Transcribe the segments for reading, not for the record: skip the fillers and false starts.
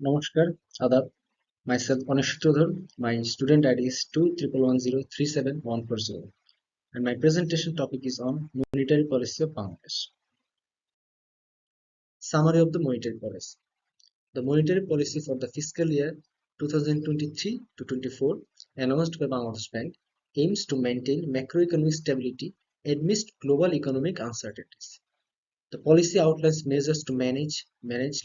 Namaskar, Adab. Myself Anik Chodhar. My student ID is 211037140, and my presentation topic is on monetary policy of Bangladesh. Summary of the monetary policy. The monetary policy for the fiscal year 2023 to 24, announced by Bangladesh Bank, aims to maintain macroeconomic stability amidst global economic uncertainties. The policy outlines measures to manage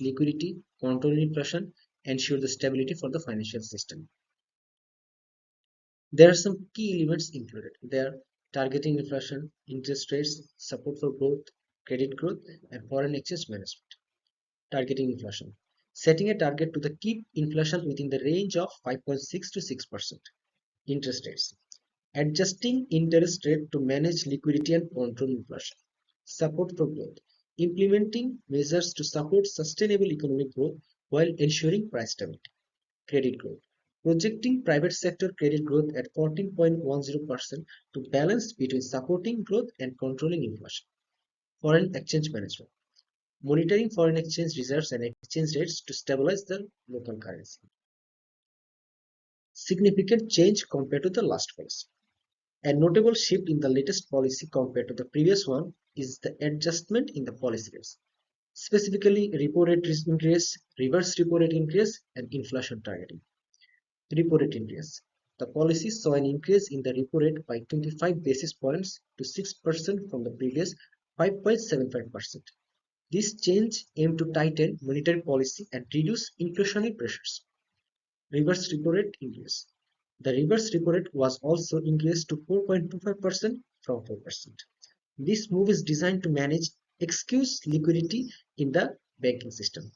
liquidity, control inflation, ensure the stability for the financial system. There are some key elements included. They are targeting inflation, interest rates, support for growth, credit growth, and foreign exchange management. Targeting inflation. Setting a target to keep inflation within the range of 5.6 to 6%. Interest rates. Adjusting interest rate to manage liquidity and control inflation. Support for growth. Implementing measures to support sustainable economic growth while ensuring price stability. Credit growth. Projecting private sector credit growth at 14.10% to balance between supporting growth and controlling inflation. Foreign exchange management. Monitoring foreign exchange reserves and exchange rates to stabilize the local currency. Significant change compared to the last policy. A notable shift in the latest policy compared to the previous one is the adjustment in the policy rates, specifically repo rate increase, reverse repo rate increase, and inflation targeting. Repo rate increase. The policy saw an increase in the repo rate by 25 basis points to 6% from the previous 5.75%. This change aimed to tighten monetary policy and reduce inflationary pressures. Reverse repo rate increase. The reverse repo rate was also increased to 4.25% from 4%. This move is designed to manage excess liquidity in the banking system.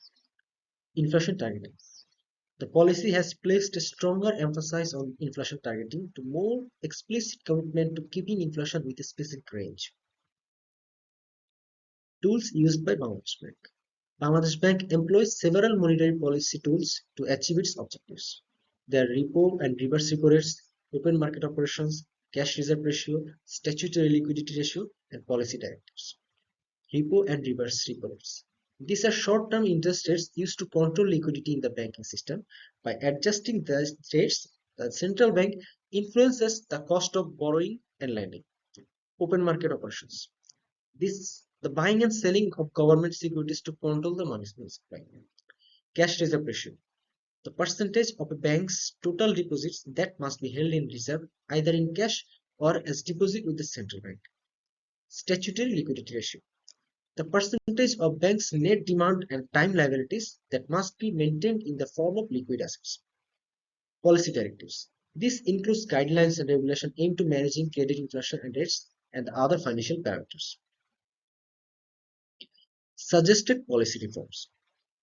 Inflation targeting. The policy has placed a stronger emphasis on inflation targeting to more explicit commitment to keeping inflation within a specific range. Tools used by Bangladesh Bank. Bangladesh Bank employs several monetary policy tools to achieve its objectives. They are repo and reverse repo rates, open market operations, cash reserve ratio, statutory liquidity ratio, and policy directives. Repo and reverse repo rates. These are short-term interest rates used to control liquidity in the banking system. By adjusting the rates, the central bank influences the cost of borrowing and lending. Open market operations. The buying and selling of government securities to control the money supply. Cash reserve ratio. The percentage of a bank's total deposits that must be held in reserve either in cash or as deposit with the central bank. Statutory liquidity ratio. The percentage of banks' net demand and time liabilities that must be maintained in the form of liquid assets. Policy directives. This includes guidelines and regulation aimed to managing credit inflation and rates and other financial parameters. Suggested policy reforms.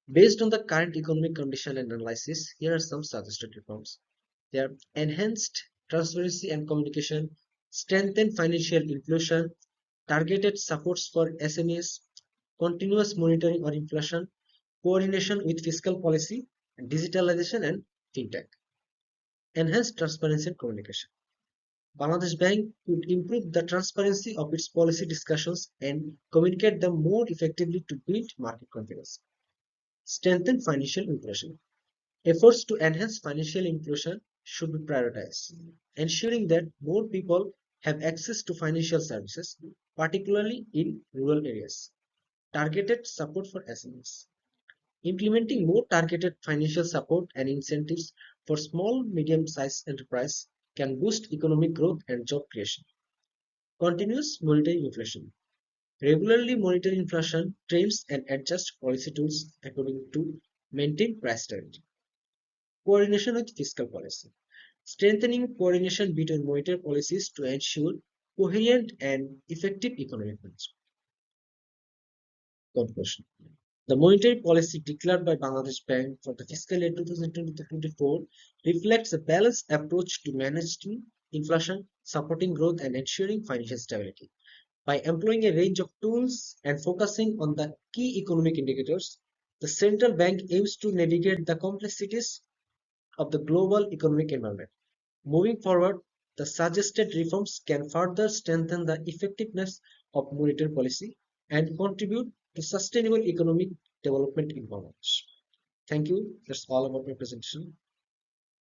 Based on the current economic condition and analysis, here are some suggested reforms. They are enhanced transparency and communication, strengthen financial inclusion, targeted supports for SMEs, continuous monitoring on inflation, coordination with fiscal policy, and digitalization and fintech. Enhanced transparency and communication. Bangladesh Bank could improve the transparency of its policy discussions and communicate them more effectively to build market confidence. Strengthen financial inclusion. Efforts to enhance financial inclusion should be prioritized, ensuring that more people have access to financial services, particularly in rural areas. Targeted support for SMEs. Implementing more targeted financial support and incentives for small medium-sized enterprise can boost economic growth and job creation. Continuous monitoring inflation. Regularly monitor inflation trends and adjust policy tools according to maintain price stability. Coordination with fiscal policy. Strengthening coordination between monetary policies to ensure coherent and effective economic management. Conclusion. The monetary policy declared by Bangladesh Bank for the fiscal year 2020-24 reflects a balanced approach to managing inflation, supporting growth, and ensuring financial stability. By employing a range of tools and focusing on the key economic indicators, the central bank aims to navigate the complexities of the global economic environment. Moving forward, the suggested reforms can further strengthen the effectiveness of monetary policy and contribute to sustainable economic development in Bangladesh. Thank you. That's all about my presentation.